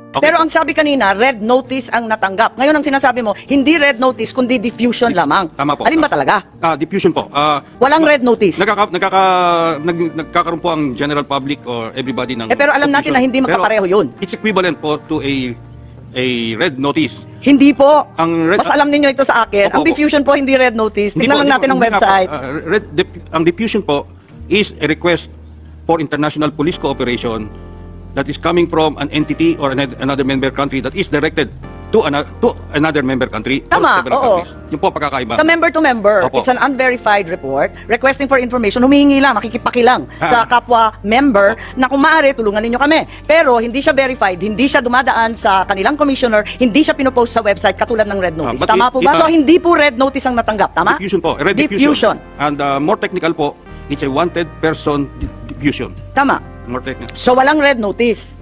Okay. Pero ang sabi kanina, red notice ang natanggap. Ngayon ang sinasabi mo, hindi red notice, kundi diffusion lamang. Tama po. Alin ba talaga? Diffusion po. Walang red notice. Nagkakaroon po ang general public or everybody ng Pero alam natin na confusion. hindi magkapareho Pero yun. It's equivalent po to a red notice. Hindi po. Ang red- Mas alam ninyo ito sa akin. Opo, Ang opo. diffusion po, hindi red notice. Hindi Tingnan po, lang natin ang hindi nga po. website. Ang diffusion po is a request for international police cooperation that is coming from an entity or another member country that is directed to another member country or Tama, several oo. countries. Yung po pagkakaiba. Sa member to member, Opo. it's an unverified report requesting for information. Humihingi lang, makikipakilang sa kapwa member na kung maaari, tulungan ninyo kami. Pero hindi siya verified, hindi siya dumadaan sa kanilang commissioner, hindi siya pinopost sa website katulad ng red notice. but Tama po ba? it- So hindi po red notice ang natanggap, tama? Diffusion po. Red Diffusion. And more technical po, it's a wanted person diffusion. Tama. More technical. So walang red notice.